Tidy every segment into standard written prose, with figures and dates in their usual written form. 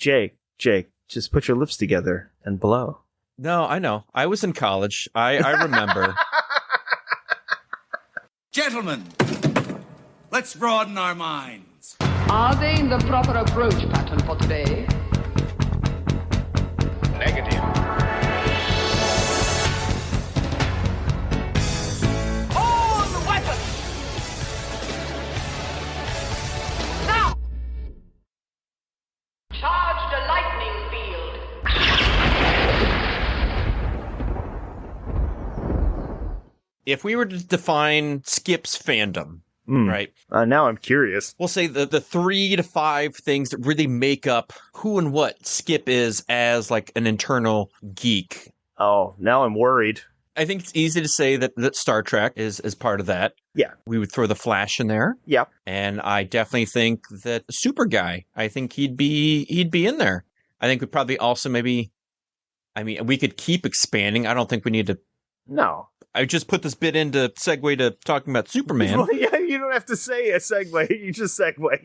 Jake, just put your lips together and blow. No, I know. I was in college. I remember. Gentlemen, let's broaden our minds. Are they in the proper approach pattern for today? Negative. Hold the weapon! Now! Charge the lightning field. If we were to define Skip's fandom, right? Now I'm curious. We'll say the 3 to 5 things that really make up who and what Skip is as like an internal geek. Oh, now I'm worried. I think it's easy to say that Star Trek is part of that. Yeah. We would throw the Flash in there. Yeah. And I definitely think that Super Guy, I think he'd be in there. I think we probably also we could keep expanding. I don't think we need to. No. I just put this bit in to segue to talking about Superman. Well, yeah, you don't have to say a segue. You just segue.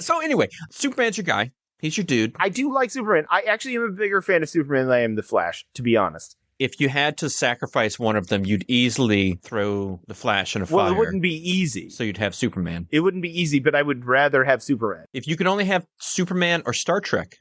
So anyway, Superman's your guy. He's your dude. I do like Superman. I actually am a bigger fan of Superman than I am the Flash, to be honest. If you had to sacrifice one of them, you'd easily throw the Flash in a fire. Well, it wouldn't be easy. So you'd have Superman. It wouldn't be easy, but I would rather have Superman. If you could only have Superman or Star Trek.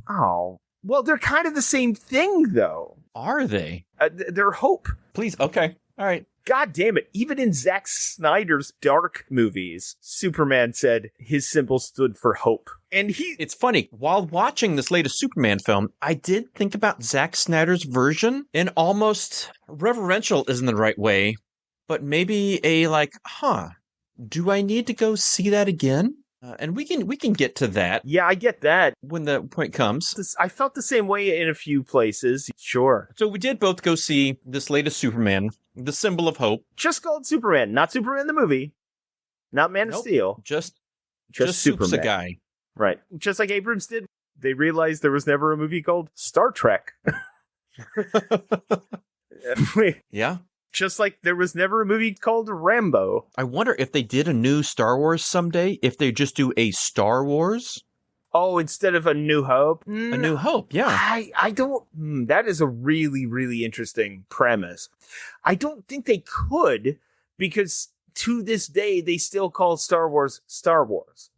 Oh. Well, they're kind of the same thing, though. Are they? They're hope. Please. Okay. All right. God damn it. Even in Zack Snyder's dark movies, Superman said his symbol stood for hope. And it's funny. While watching this latest Superman film, I did think about Zack Snyder's version in almost reverential isn't the right way, but maybe do I need to go see that again? And we can get to that. Yeah, I get that. When the point comes. I felt the same way in a few places. Sure. So we did both go see this latest Superman, the symbol of hope. Just called Superman, not Superman the movie. Not Man of Steel. Just Superman. Soup's a guy. Right. Just like Abrams did. They realized there was never a movie called Star Trek. Yeah. Just like there was never a movie called Rambo. I wonder if they did a new Star Wars someday, if they just do a Star Wars. Oh, instead of A New Hope? A New Hope, yeah. I don't... that is a really, really interesting premise. I don't think they could, because to this day, they still call Star Wars Star Wars.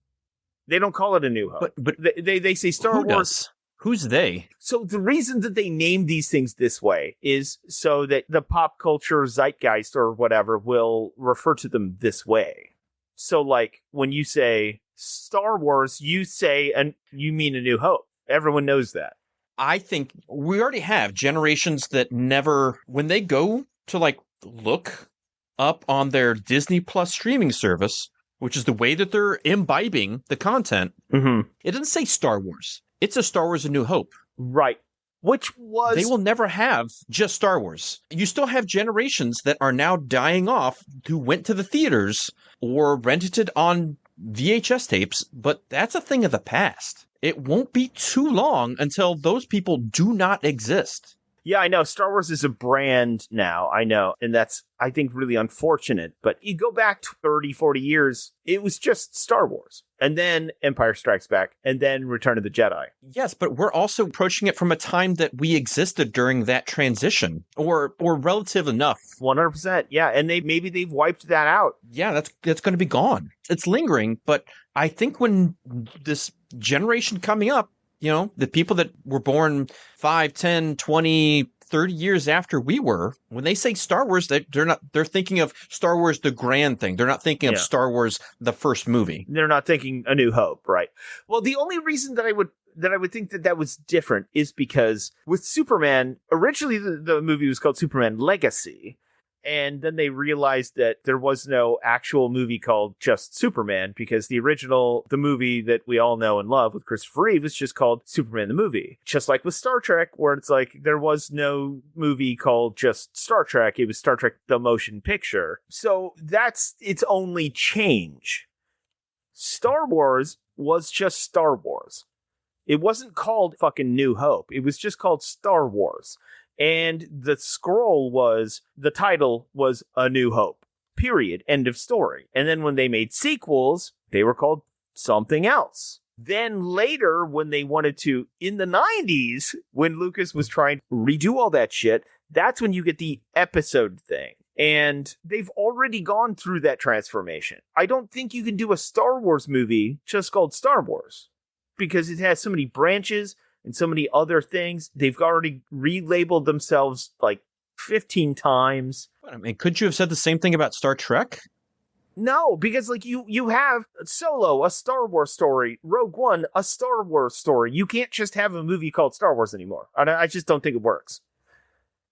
They don't call it A New Hope. But they say Star who Wars... Does? Who's they? So the reason that they name these things this way is so that the pop culture zeitgeist or whatever will refer to them this way. So like when you say Star Wars, you say, and you mean A New Hope. Everyone knows that. I think we already have generations that never, when they go to like look up on their Disney Plus streaming service, which is the way that they're imbibing the content, It doesn't say Star Wars. It's a Star Wars A New Hope. Right. Which was... They will never have just Star Wars. You still have generations that are now dying off who went to the theaters or rented it on VHS tapes, but that's a thing of the past. It won't be too long until those people do not exist. Yeah, I know. Star Wars is a brand now. I know. And that's, I think, really unfortunate. But you go back 30, 40 years, it was just Star Wars. And then Empire Strikes Back. And then Return of the Jedi. Yes, but we're also approaching it from a time that we existed during that transition. Or relative enough. 100%. Yeah. And maybe they've wiped that out. Yeah, that's going to be gone. It's lingering. But I think when this generation coming up, you know, the people that were born 5, 10, 20, 30 years after we were, when they say Star Wars, they're thinking of Star Wars, the grand thing. They're not thinking of Star Wars, the first movie. They're not thinking A New Hope, right? Well, the only reason that I would think that was different is because with Superman, originally the movie was called Superman Legacy. And then they realized that there was no actual movie called just Superman because the movie that we all know and love with Christopher Reeve was just called Superman the Movie. Just like with Star Trek, where it's like there was no movie called just Star Trek. It was Star Trek the Motion Picture. So that's its only change. Star Wars was just Star Wars. It wasn't called fucking New Hope. It was just called Star Wars. And the title was A New Hope. Period. End of story. And then when they made sequels, they were called something else. Then later, when they wanted to, in the 90s, when Lucas was trying to redo all that shit, that's when you get the episode thing. And they've already gone through that transformation. I don't think you can do a Star Wars movie just called Star Wars, because it has so many branches and so many other things. They've already relabeled themselves like 15 times. I mean, could you have said the same thing about Star Trek? No, because like you have Solo, a Star Wars story, Rogue One, a Star Wars story. You can't just have a movie called Star Wars anymore. I just don't think it works.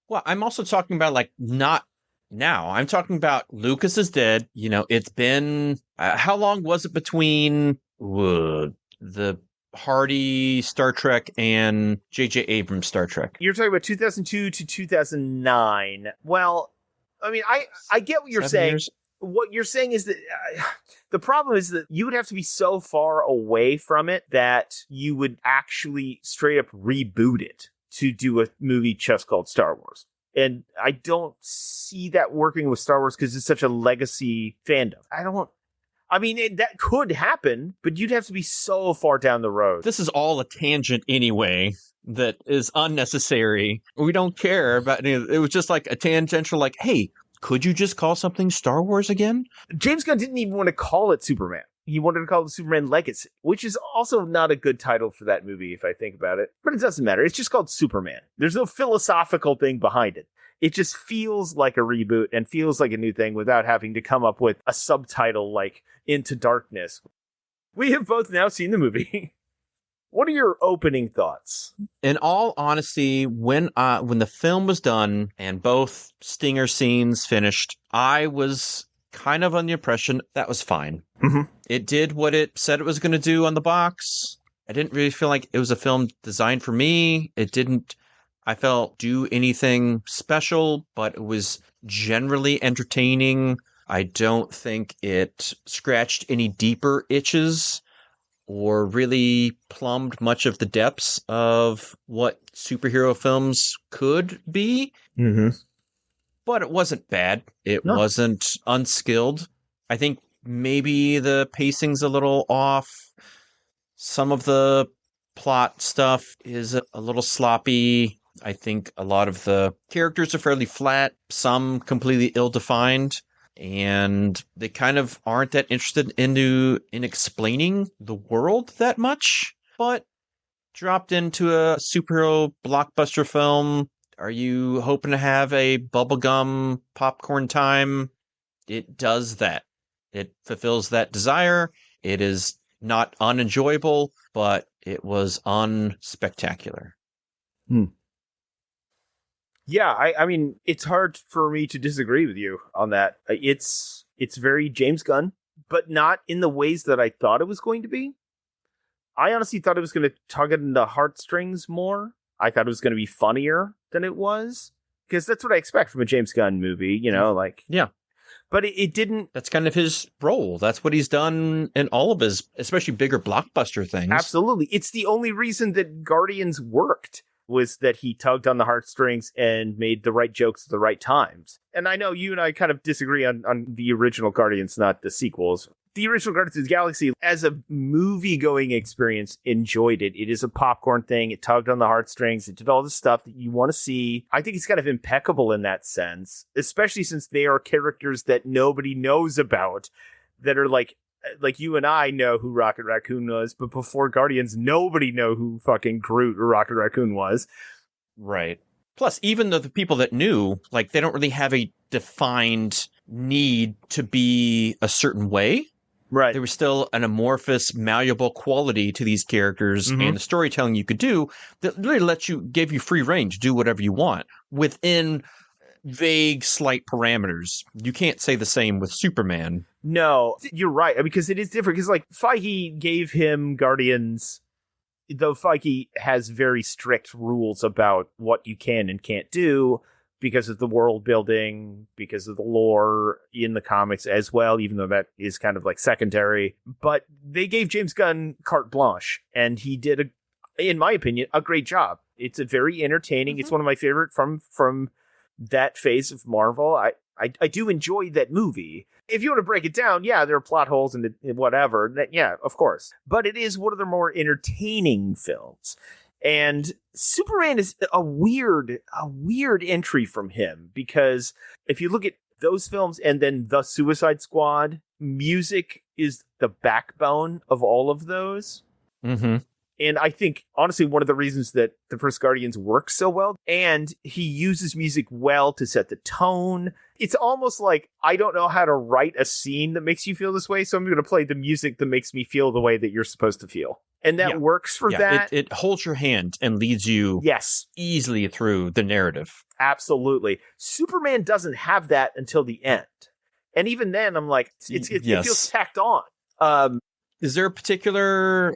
Well, I'm also talking about like not now. I'm talking about Lucas is dead. You know, it's been how long was it between the Hardy Star Trek and J.J. Abrams Star Trek? You're talking about 2002 to 2009. Well, I mean, I get what you're 7 saying. years? What you're saying is that the problem is that you would have to be so far away from it that you would actually straight up reboot it to do a movie just called Star Wars. And I don't see that working with Star Wars because it's such a legacy fandom. That could happen, but you'd have to be so far down the road. This is all a tangent anyway that is unnecessary. We don't care about any of it. It was just like a tangential, like, hey, could you just call something Star Wars again? James Gunn didn't even want to call it Superman. He wanted to call it Superman Legacy, which is also not a good title for that movie if I think about it. But it doesn't matter. It's just called Superman. There's no philosophical thing behind it. It just feels like a reboot and feels like a new thing without having to come up with a subtitle like Into Darkness. We have both now seen the movie. What are your opening thoughts? In all honesty, when the film was done and both stinger scenes finished, I was kind of on the impression that was fine. Mm-hmm. It did what it said it was going to do on the box. I didn't really feel like it was a film designed for me. It didn't, I felt, do anything special, but it was generally entertaining. I don't think it scratched any deeper itches or really plumbed much of the depths of what superhero films could be. Mm-hmm. But it wasn't bad. It No. wasn't unskilled. I think maybe the pacing's a little off. Some of the plot stuff is a little sloppy. I think a lot of the characters are fairly flat, some completely ill-defined. And they kind of aren't that interested in explaining the world that much. But dropped into a superhero blockbuster film, are you hoping to have a bubblegum popcorn time? It does that. It fulfills that desire. It is not unenjoyable, but it was unspectacular. Yeah, I mean, it's hard for me to disagree with you on that. It's very James Gunn, but not in the ways that I thought it was going to be. I honestly thought it was going to tug at the heartstrings more. I thought it was going to be funnier than it was, because that's what I expect from a James Gunn movie, Yeah. But it didn't. That's kind of his role. That's what he's done in all of his, especially bigger blockbuster things. Absolutely. It's the only reason that Guardians worked, was that he tugged on the heartstrings and made the right jokes at the right times. And I know you and I kind of disagree on the original Guardians, not the sequels. The original Guardians of the Galaxy, as a movie-going experience, enjoyed it. It is a popcorn thing. It tugged on the heartstrings. It did all the stuff that you want to see. I think it's kind of impeccable in that sense, especially since they are characters that nobody knows about, that are like you and I know who Rocket Raccoon was, but before Guardians, nobody knew who fucking Groot or Rocket Raccoon was. Right. Plus, even though the people that knew, like, they don't really have a defined need to be a certain way. Right. There was still an amorphous, malleable quality to these characters and the storytelling you could do that really gave you free reign to do whatever you want within vague, slight parameters. You can't say the same with Superman. No, you're right, because it is different. Because like Feige gave him Guardians, though Feige has very strict rules about what you can and can't do because of the world building, because of the lore in the comics as well, even though that is kind of like secondary. But they gave James Gunn carte blanche, and he did, in my opinion, a great job. It's a very entertaining. It's one of my favorite from that phase of Marvel. I do enjoy that movie. If you want to break it down, yeah, there are plot holes and whatever. Yeah, of course. But it is one of the more entertaining films. And Superman is a weird entry from him, because if you look at those films and then The Suicide Squad, music is the backbone of all of those. Mm-hmm. And I think, honestly, one of the reasons that the first Guardians works so well, and he uses music well to set the tone. It's almost like, I don't know how to write a scene that makes you feel this way, so I'm going to play the music that makes me feel the way that you're supposed to feel. And that works for that. It holds your hand and leads you easily through the narrative. Absolutely. Superman doesn't have that until the end. And even then, I'm like, it feels tacked on. Is there a particular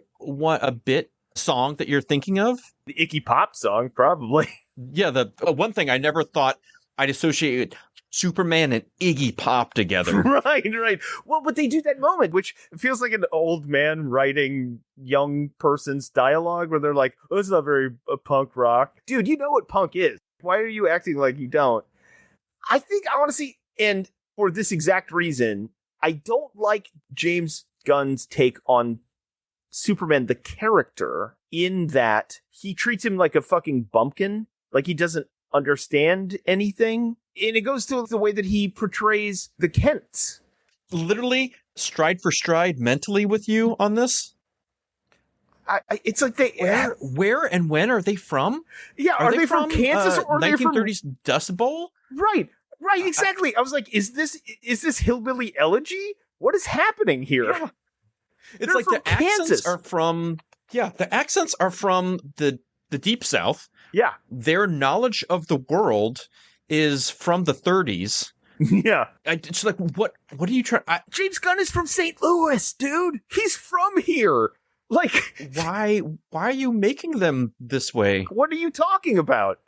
song that you're thinking of? The Iggy Pop song, probably. Yeah, the one thing I never thought I'd associate Superman and Iggy Pop together. Right. Well, but they do that moment, which feels like an old man writing young person's dialogue, where they're like, oh, it's not very punk rock. Dude, you know what punk is. Why are you acting like you don't? I think, honestly, and for this exact reason, I don't like James Gunn's take on Superman, the character, in that he treats him like a fucking bumpkin, like he doesn't understand anything. And it goes to the way that he portrays the Kents. Literally, stride for stride mentally with you on this? It's like they... Where and when are they from? Yeah, are they from Kansas or are they from... 1930s Dust Bowl? Right, exactly. I was like, is this hillbilly elegy? What is happening here? Yeah. It's like the accents are from... Yeah, the accents are from the Deep South. Yeah. Their knowledge of the world is from the 30s. Yeah. It's like, what are you trying... James Gunn is from St. Louis, dude. He's from here. Like... Why are you making them this way? What are you talking about?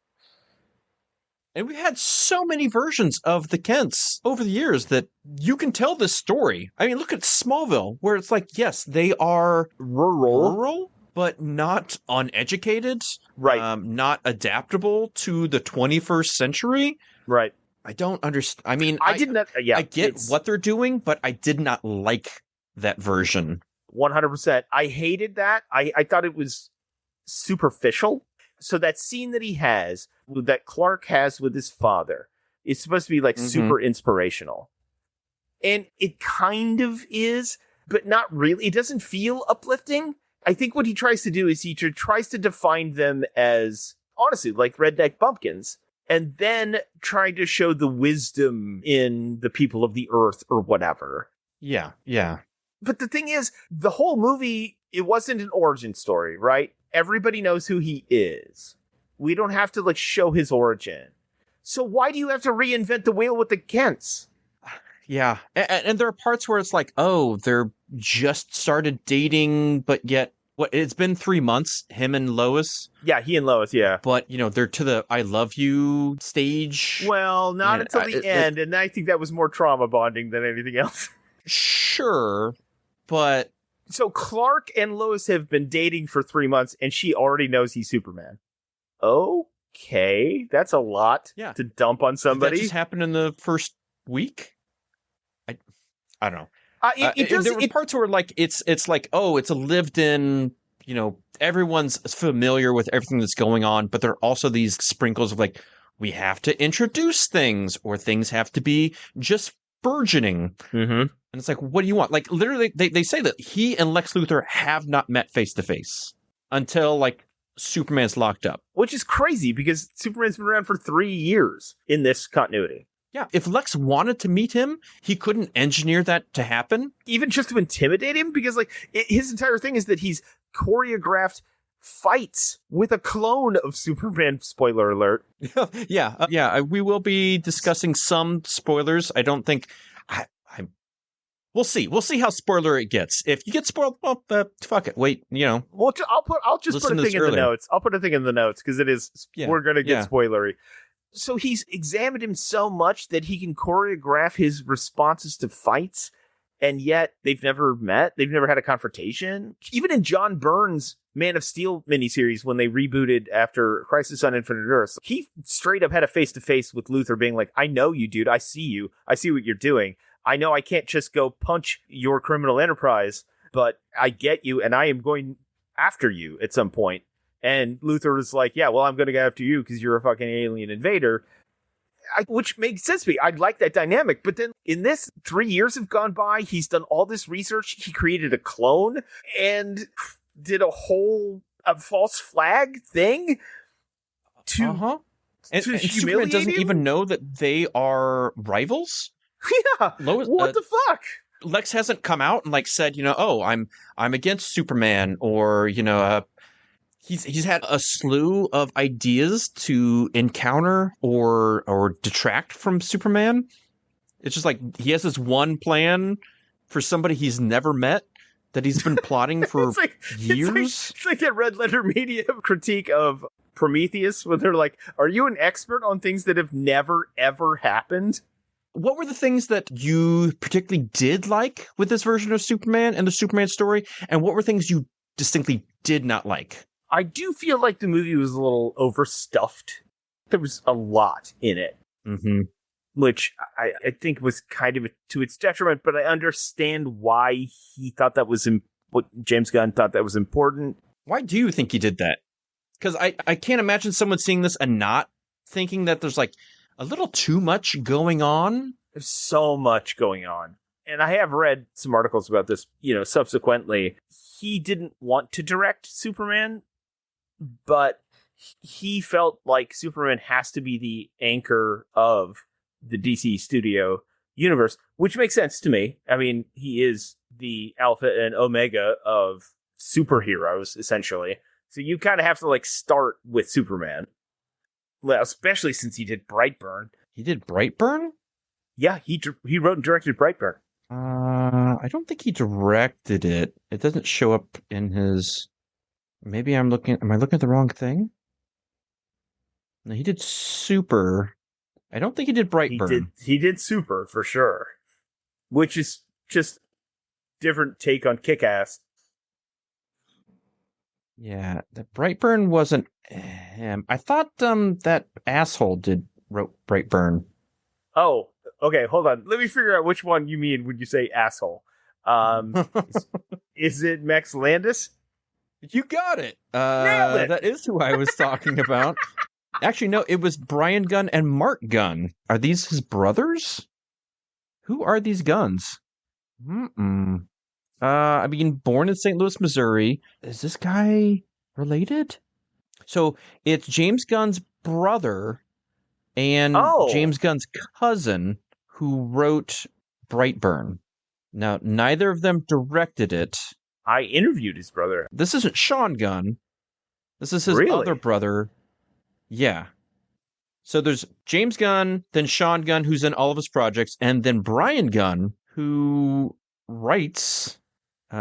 And we had so many versions of the Kents over the years that you can tell this story. I mean, look at Smallville, where it's like, yes, they are rural, but not uneducated. Right. Not adaptable to the 21st century. Right. I don't understand. I mean, I did not. Yeah, I get what they're doing, but I did not like that version. 100%. I hated that. I thought it was superficial. So that scene that he has, that Clark has with his father, is supposed to be like super inspirational. And it kind of is, but not really. It doesn't feel uplifting. I think what he tries to do is he tries to define them as, honestly, like redneck bumpkins, and then try to show the wisdom in the people of the earth or whatever. Yeah. But the thing is, the whole movie, it wasn't an origin story, right? Everybody knows who he is. We don't have to like show his origin. So why do you have to reinvent the wheel with the Kents? Yeah. And there are parts where it's like, oh, they're just started dating, but yet it's been 3 months, him and Lois. Yeah, he and Lois, yeah. But, they're to the I love you stage. Well, not until the end. And I think that was more trauma bonding than anything else. Sure, but... So Clark and Lois have been dating for 3 months, and she already knows he's Superman. Okay, that's a lot to dump on somebody. Did that just happened in the first week? I don't know. There were parts where like it's like, oh, it's a lived-in, everyone's familiar with everything that's going on, but there are also these sprinkles of like, we have to introduce things, or things have to be just burgeoning. Mm-hmm. And it's like, what do you want? Like, literally, they say that he and Lex Luthor have not met face-to-face until, like, Superman's locked up. Which is crazy, because Superman's been around for 3 years in this continuity. Yeah, if Lex wanted to meet him, he couldn't engineer that to happen. Even just to intimidate him, because, like, his entire thing is that he's choreographed fights with a clone of Superman, spoiler alert. Yeah, we will be discussing some spoilers. I don't think... We'll see. We'll see how spoiler it gets. If you get spoiled, well, fuck it. Wait, Well, I'll just put a thing in the notes. I'll put a thing in the notes because it is. Yeah, we're gonna get spoilery. So he's examined him so much that he can choreograph his responses to fights, and yet they've never met. They've never had a confrontation. Even in John Byrne's Man of Steel miniseries, when they rebooted after Crisis on Infinite Earths, he straight up had a face-to-face with Luthor being like, I know you, dude. I see you. I see what you're doing. I know I can't just go punch your criminal enterprise, but I get you, and I am going after you at some point. And Luthor is like, yeah, well, I'm going to go after you because you're a fucking alien invader. Which makes sense to me. I'd like that dynamic. But then in this, 3 years have gone by. He's done all this research. He created a clone and did a false flag thing to And Superman doesn't even know that they are rivals? Yeah. What the fuck? Lex hasn't come out and like said, I'm against Superman, or he's had a slew of ideas to encounter or detract from Superman. It's just like he has this one plan for somebody he's never met that he's been plotting for years. It's like that Red Letter Media critique of Prometheus, where they're like, are you an expert on things that have never, ever happened? What were the things that you particularly did like with this version of Superman and the Superman story? And what were things you distinctly did not like? I do feel like the movie was a little overstuffed. There was a lot in it, which I think was kind of to its detriment, but I understand why he thought that was what James Gunn thought that was important. Why do you think he did that? Because I can't imagine someone seeing this and not thinking that there's like a little too much going on. There's so much going on. And I have read some articles about this, subsequently. He didn't want to direct Superman, but he felt like Superman has to be the anchor of the DC studio universe, which makes sense to me. I mean, he is the alpha and omega of superheroes, essentially. So you kind of have to start with Superman, especially since he did Brightburn. He did Brightburn? Yeah, he wrote and directed Brightburn. I don't think he directed it. It doesn't show up in his... Maybe am I looking at the wrong thing? No, he did Super. I don't think he did Brightburn. He did Super, for sure. Which is just different take on Kick-Ass. Yeah, the Brightburn wasn't him. I thought that asshole wrote Brightburn. Oh, okay, hold on. Let me figure out which one you mean when you say asshole. Is it Max Landis? You got it. Nailed it. That is who I was talking about. Actually, no, it was Brian Gunn and Mark Gunn. Are these his brothers? Who are these Gunns? Born in St. Louis, Missouri. Is this guy related? So it's James Gunn's brother and James Gunn's cousin who wrote Brightburn. Now, neither of them directed it. I interviewed his brother. This isn't Sean Gunn. This is his other brother. Yeah. So there's James Gunn, then Sean Gunn, who's in all of his projects, and then Brian Gunn, who writes...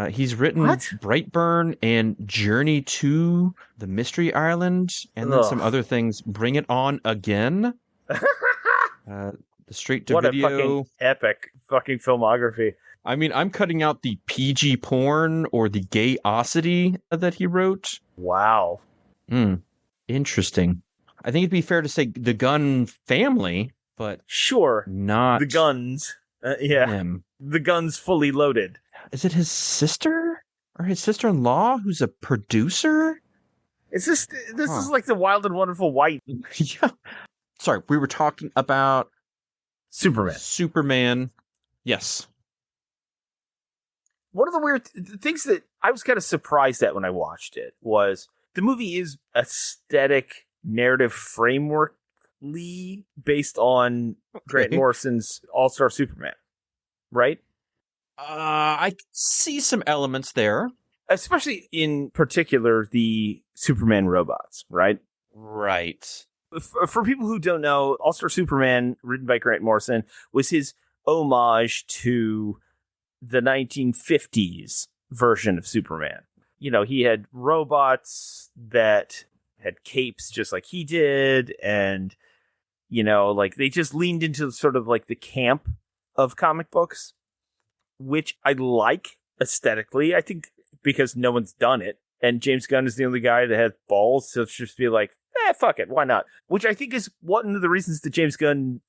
he's written Brightburn and Journey to the Mystery Island, and then some other things. Bring It On Again. The straight to video. What a fucking epic fucking filmography. I mean, I'm cutting out the PG porn or the gayosity that he wrote. Wow. Interesting. I think it'd be fair to say the Gunn family, but sure, not the Gunns. Him. The Gunns fully loaded. Is it his sister or his sister-in-law who's a producer? Is this is like the Wild and Wonderful White? Yeah. Sorry, we were talking about Superman. Yes. One of the weird things that I was kind of surprised at when I watched it was the movie is aesthetic narrative frameworkly based on Grant Morrison's All-Star Superman, right? I see some elements there. Especially in particular, the Superman robots, right? Right. For people who don't know, All-Star Superman, written by Grant Morrison, was his homage to the 1950s version of Superman. He had robots that had capes just like he did, and, they just leaned into sort of like the camp of comic books, which I like aesthetically. I think because no one's done it, and James Gunn is the only guy that has balls, so it's just be like, fuck it, why not? Which I think is one of the reasons that James Gunn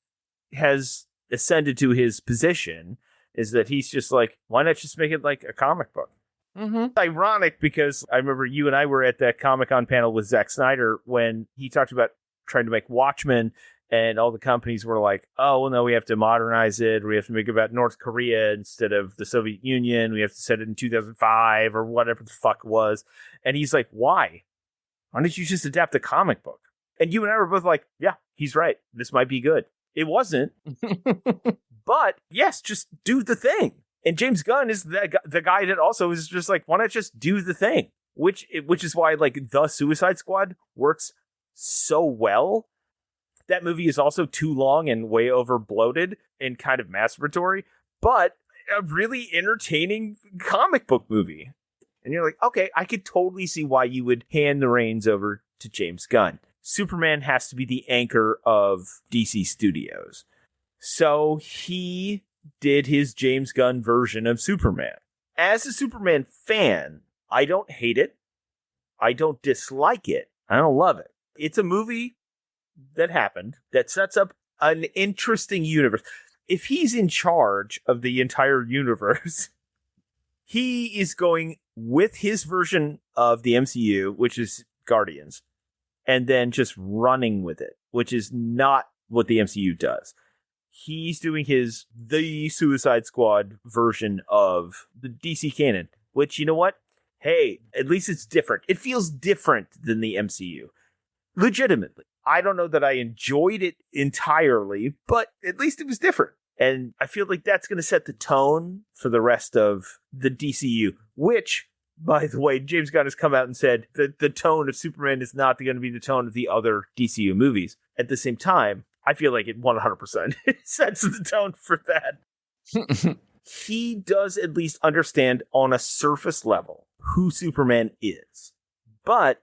has ascended to his position, is that he's just like, why not just make it like a comic book? Mm-hmm. Ironic, because I remember you and I were at that Comic-Con panel with Zack Snyder when he talked about trying to make Watchmen, and all the companies were like, oh, well, no, we have to modernize it. We have to make it about North Korea instead of the Soviet Union. We have to set it in 2005 or whatever the fuck it was. And he's like, why? Why don't you just adapt the comic book? And you and I were both like, yeah, he's right. This might be good. It wasn't. But yes, just do the thing. And James Gunn is the guy that also is just like, why not just do the thing? Which is why like The Suicide Squad works so well. That movie is also too long and way over bloated and kind of masturbatory, but a really entertaining comic book movie. And you're like, okay, I could totally see why you would hand the reins over to James Gunn. Superman has to be the anchor of DC Studios. So he did his James Gunn version of Superman. As a Superman fan, I don't hate it. I don't dislike it. I don't love it. It's a movie that happened that sets up an interesting universe. If he's in charge of the entire universe, he is going with his version of the MCU, which is Guardians, and then just running with it, which is not what the MCU does. He's doing the Suicide Squad version of the DC canon, which, you know what? Hey, at least it's different. It feels different than the MCU. Legitimately. I don't know that I enjoyed it entirely, but at least it was different. And I feel like that's going to set the tone for the rest of the DCU, which, by the way, James Gunn has come out and said that the tone of Superman is not going to be the tone of the other DCU movies. At the same time, I feel like it 100% sets the tone for that. He does at least understand on a surface level who Superman is. But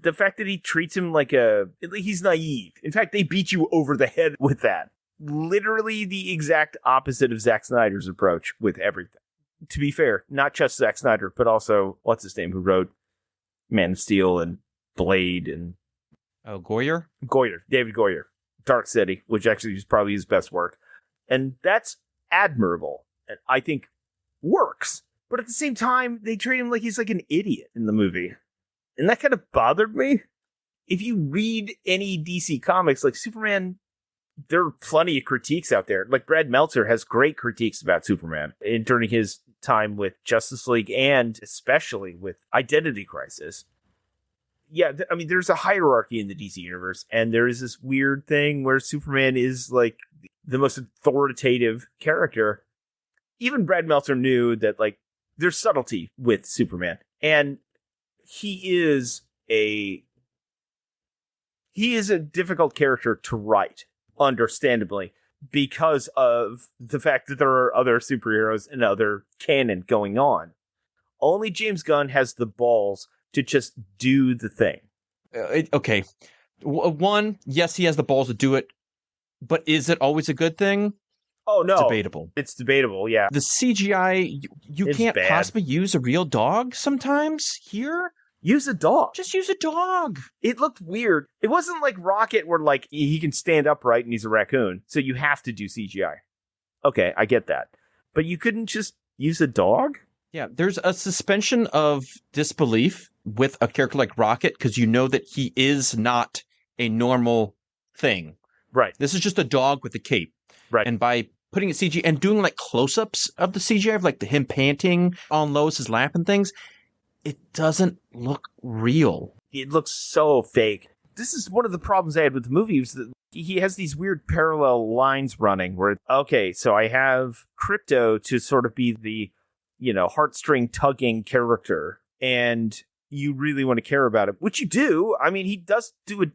the fact that he treats him like he's naive. In fact, they beat you over the head with that. Literally the exact opposite of Zack Snyder's approach with everything. To be fair, not just Zack Snyder, but also, what's his name, who wrote Man of Steel and Blade and... Oh, Goyer? David Goyer. Dark City, which actually is probably his best work. And that's admirable. And I think works. But at the same time, they treat him like he's like an idiot in the movie. And that kind of bothered me. If you read any DC comics, like Superman, there are plenty of critiques out there. Like Brad Meltzer has great critiques about Superman during his time with Justice League and especially with Identity Crisis. Yeah, I mean, there's a hierarchy in the DC universe, and there is this weird thing where Superman is like the most authoritative character. Even Brad Meltzer knew that like there's subtlety with Superman, and he is a difficult character to write, understandably, because of the fact that there are other superheroes and other canon going on. Only James Gunn has the balls to just do the thing. Okay. One, yes, he has the balls to do it, but is it always a good thing? Oh, no. Debatable. It's debatable, yeah. The CGI, you can't bad. possibly use a real dog sometimes here? Use a dog. Just use a dog. It looked weird. It wasn't like Rocket where like he can stand upright and he's a raccoon, so you have to do CGI. Okay, I get that. But you couldn't just use a dog? Yeah, there's a suspension of disbelief with a character like Rocket because you know that he is not a normal thing. Right. This is just a dog with a cape. Right. And by putting a CG and doing like close-ups of the CGI of like him panting on Lois's lap and things, it doesn't look real. It looks so fake. This is one of the problems I had with the movie was that he has these weird parallel lines running where, okay, so I have Crypto to sort of be the, heartstring tugging character, and you really want to care about him, which you do. I mean, he does do a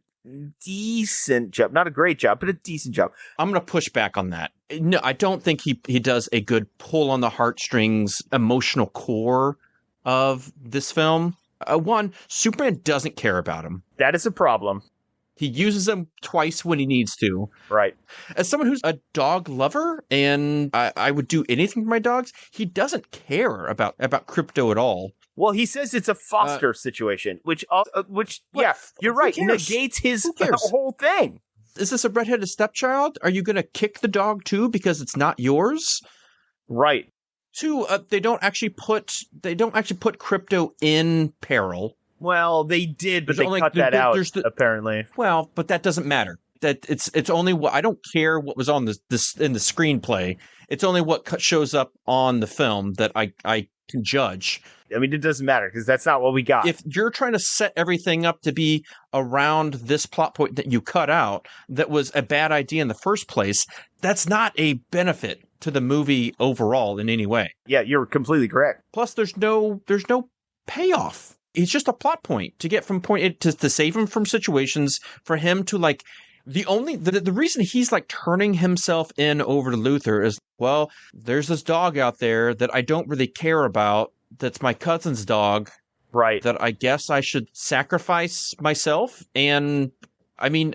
decent job, not a great job, but a decent job. I'm going to push back on that. No, I don't think he does a good pull on the heartstrings emotional core of this film. One, Superman doesn't care about him. That is a problem. He uses them twice when he needs to. Right. As someone who's a dog lover, and I would do anything for my dogs, he doesn't care about Crypto at all. Well, he says it's a foster situation, which yeah, you're Who right, cares? negates his Who cares? whole thing. Is this a redheaded stepchild? Are you going to kick the dog too because it's not yours? Right. Two, they don't actually put Crypto in peril. Well, they did, but There's they only- cut that there- out, there's the- apparently. Well, but that doesn't matter. That it's only what I don't care what was on this in the screenplay. It's only what shows up on the film that I can judge. I mean, it doesn't matter because that's not what we got. If you're trying to set everything up to be around this plot point that you cut out, that was a bad idea in the first place, that's not a benefit to the movie overall in any way. Yeah, you're completely correct. Plus, there's no payoff. It's just a plot point to get from point A to save him from situations, for him to like. The reason he's like turning himself in over to Luther is, well, there's this dog out there that I don't really care about. That's my cousin's dog. Right. That I guess I should sacrifice myself. And I mean,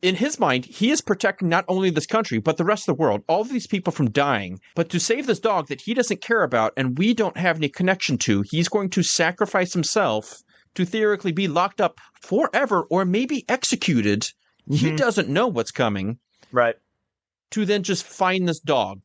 in his mind, he is protecting not only this country, but the rest of the world, all of these people from dying. But to save this dog that he doesn't care about and we don't have any connection to, he's going to sacrifice himself to theoretically be locked up forever or maybe executed. He doesn't know what's coming. Right. To then just find this dog.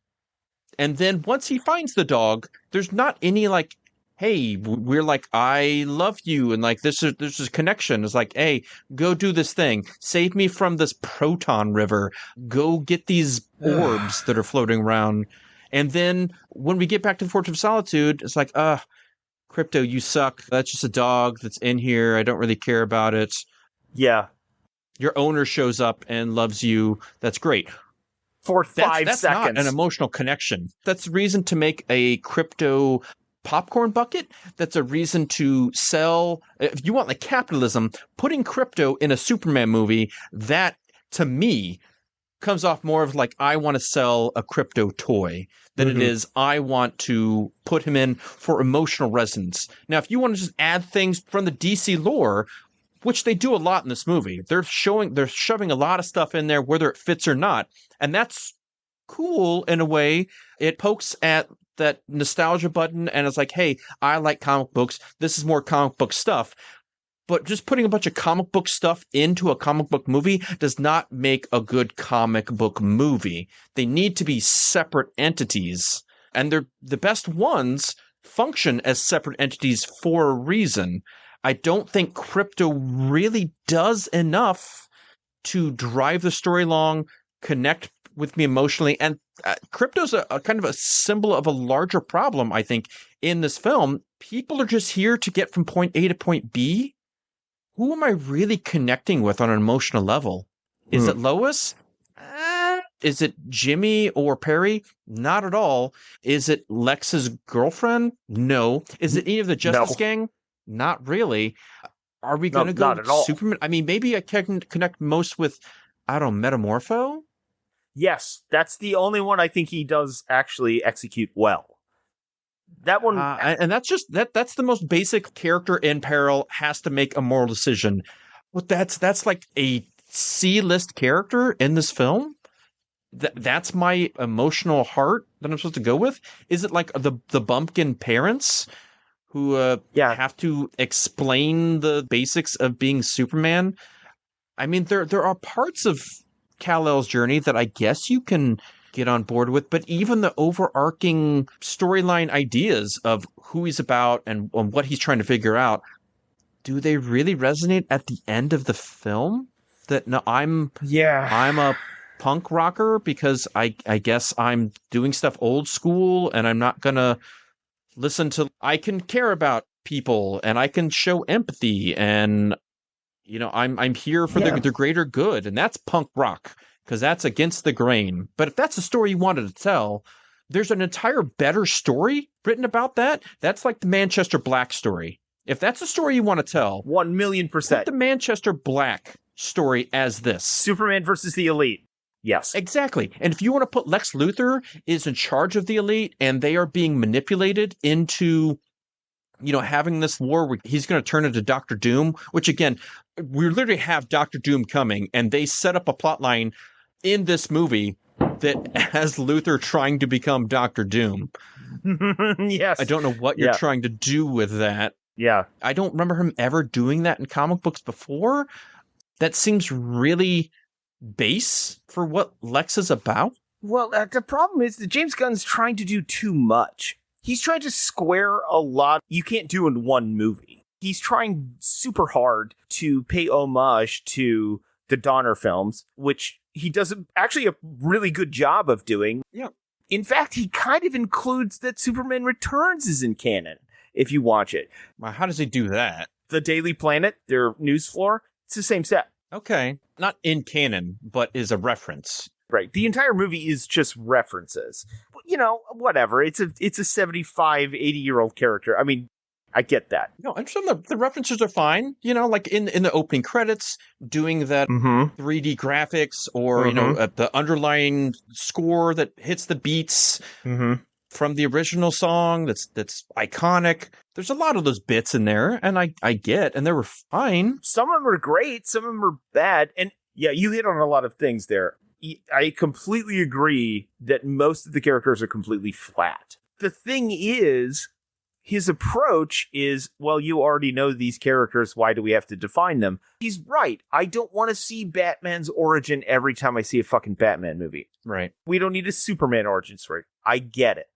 And then once he finds the dog, there's not any like, hey, we're like, I love you. And like, there's this connection. It's like, hey, go do this thing. Save me from this proton river. Go get these orbs that are floating around. And then when we get back to the Fortress of Solitude, it's like, Crypto, you suck. That's just a dog that's in here. I don't really care about it. Yeah. Your owner shows up and loves you. That's great. For 5 that's seconds. Not an emotional connection. That's a reason to make a Crypto popcorn bucket. That's a reason to sell. If you want like capitalism, putting Crypto in a Superman movie, that to me comes off more of like, I want to sell a Crypto toy than it is I want to put him in for emotional resonance. Now, if you want to just add things from the DC lore, which they do a lot in this movie, they're shoving a lot of stuff in there, whether it fits or not. And that's cool in a way. It pokes at that nostalgia button and it's like, hey, I like comic books. This is more comic book stuff. But just putting a bunch of comic book stuff into a comic book movie does not make a good comic book movie. They need to be separate entities. And they're the best ones function as separate entities for a reason. I don't think Crypto really does enough to drive the story along, connect with me emotionally. And Crypto's a kind of a symbol of a larger problem, I think, in this film. People are just here to get from point A to point B. Who am I really connecting with on an emotional level? Is it Lois? Is it Jimmy or Perry? Not at all. Is it Lex's girlfriend? No. Is it any of the Justice Gang? Not really. Are we going to go not at all. Superman? I mean, maybe I can connect most with, I don't know, Metamorpho? Yes, that's the only one I think he does actually execute well. That one, and that's just that's the most basic. Character in peril has to make a moral decision. Well, that's like a C-list character in this film. That's my emotional heart that I'm supposed to go with. Is it like the bumpkin parents who have to explain the basics of being Superman? I mean, there are parts of Kal-El's journey that I guess you can get on board with, but even the overarching storyline ideas of who he's about and what he's trying to figure out, do they really resonate at the end of the film? That no, I'm a punk rocker because I guess I'm doing stuff old school and I'm not gonna listen to. I can care about people and I can show empathy and I'm here for the greater good, and that's punk rock. Because that's against the grain. But if that's the story you wanted to tell, there's an entire better story written about that. That's like the Manchester Black story. If that's the story you want to tell, 1,000,000%. put the Manchester Black story as this. Superman versus the Elite. Yes. Exactly. And if you want to put Lex Luthor is in charge of the Elite and they are being manipulated into having this war where he's going to turn into Doctor Doom, which again, we literally have Doctor Doom coming, and they set up a plot line in this movie that has Luther trying to become Doctor Doom. Yes. I don't know what you're trying to do with that. Yeah. I don't remember him ever doing that in comic books before. That seems really base for what Lex is about. Well, the problem is that James Gunn's trying to do too much. He's trying to square a lot you can't do in one movie. He's trying super hard to pay homage to the Donner films, which he does actually a really good job of doing. Yeah. In fact, he kind of includes that Superman Returns is in canon, if you watch it. Well, how does he do that? The Daily Planet, their news floor, it's the same set. Okay. Not in canon, but is a reference. Right. The entire movie is just references. Whatever. It's a 75, 80-year-old character. I mean, I get that. No, and some of the references are fine. Like in the opening credits, doing that 3D graphics, or the underlying score that hits the beats from the original song. That's iconic. There's a lot of those bits in there, and I get, and they were fine. Some of them are great. Some of them are bad. And yeah, you hit on a lot of things there. I completely agree that most of the characters are completely flat. The thing is, his approach is, well, you already know these characters. Why do we have to define them? He's right. I don't want to see Batman's origin every time I see a fucking Batman movie. Right. We don't need a Superman origin story. I get it.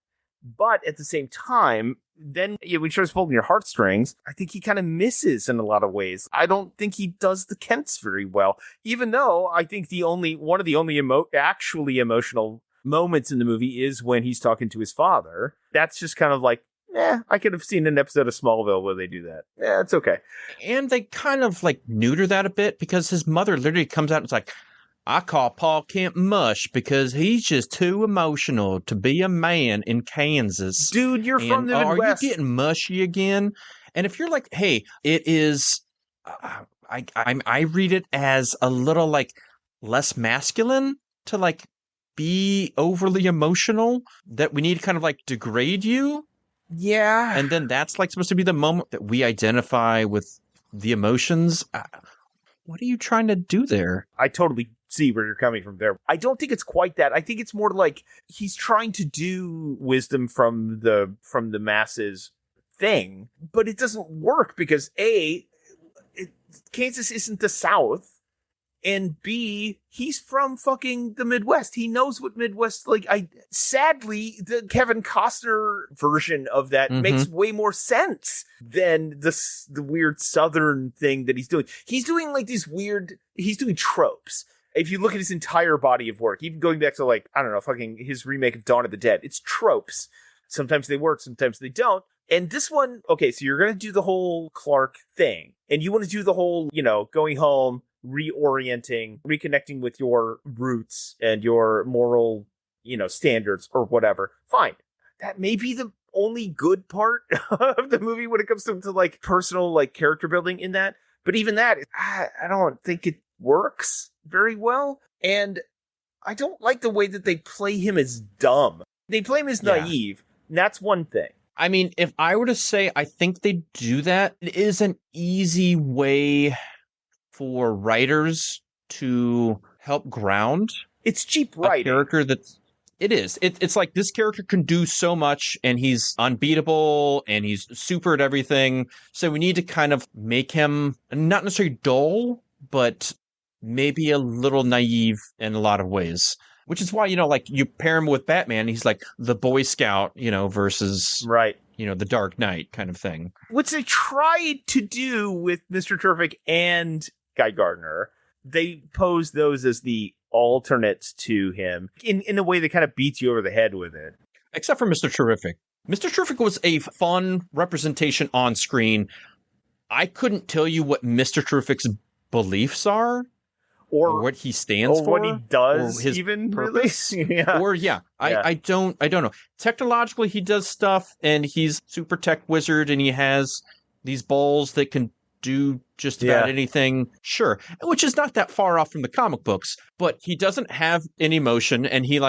But at the same time, then when he starts pulling your heartstrings, I think he kind of misses in a lot of ways. I don't think he does the Kents very well, even though I think one of the only actually emotional moments in the movie is when he's talking to his father. That's just kind of like, I could have seen an episode of Smallville where they do that. Yeah, it's okay. And they kind of neuter that a bit, because his mother literally comes out and is like, I call Paul Kent mush because he's just too emotional to be a man in Kansas. Dude, you're from the Midwest. Are you getting mushy again? And if you're like, hey, it is, I read it as a little less masculine to be overly emotional, that we need to kind of degrade you. Yeah. And then that's supposed to be the moment that we identify with the emotions. What are you trying to do there? I totally see where you're coming from there. I don't think it's quite that. I think it's more he's trying to do wisdom from the masses thing, but it doesn't work because Kansas isn't the South, and B, he's from fucking the Midwest. He knows what Midwest sadly, the Kevin Costner version of that makes way more sense than the weird Southern thing that he's doing. He's doing he's doing tropes. If you look at his entire body of work, even going back to I don't know, fucking his remake of Dawn of the Dead, it's tropes. Sometimes they work, sometimes they don't. And this one, okay, so you're going to do the whole Clark thing, and you want to do the whole, going home, reorienting, reconnecting with your roots and your moral, standards or whatever. Fine. That may be the only good part of the movie when it comes to personal, character building in that. But even that, I don't think it works very well. And I don't like the way that they play him as dumb. They play him as naive. And that's one thing. I mean, if I were to say I think they do that, it is an easy way for writers to help ground. It's cheap writing. A character that's... It is. It's like this character can do so much, and he's unbeatable, and he's super at everything. So we need to kind of make him not necessarily dull, but maybe a little naive in a lot of ways. Which is why, you pair him with Batman, he's like the Boy Scout, versus right, the Dark Knight kind of thing. Which they tried to do with Mr. Terrific and Guy Gardner. They posed those as the alternates to him in a way that kind of beats you over the head with it. Except for Mr. Terrific. Mr. Terrific was a fun representation on screen. I couldn't tell you what Mr. Terrific's beliefs are. Or what he stands for, what he does, or his even purpose, really? Yeah. Or I don't know. Technologically, he does stuff, and he's super tech wizard, and he has these balls that can do just about anything. Sure, which is not that far off from the comic books, but he doesn't have any emotion, and he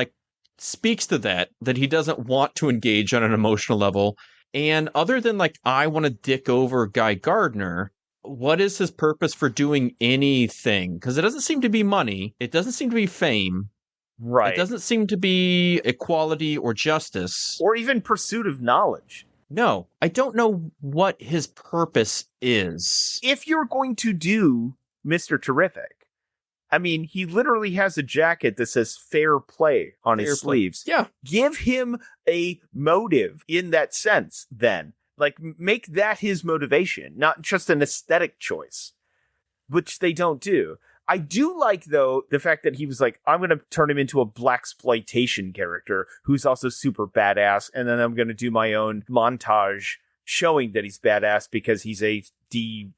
speaks to that he doesn't want to engage on an emotional level. And other than like, I want to dick over Guy Gardner, what is his purpose for doing anything? Because it doesn't seem to be money. It doesn't seem to be fame. Right. It doesn't seem to be equality or justice. Or even pursuit of knowledge. No, I don't know what his purpose is. If you're going to do Mr. Terrific, I mean, he literally has a jacket that says fair play on his sleeves. Yeah. Give him a motive in that sense, then. Like, make that his motivation, not just an aesthetic choice, which they don't do. I do like, though, the fact that he was like, I'm going to turn him into a blaxploitation character who's also super badass, and then I'm going to do my own montage showing that he's badass because he's a DF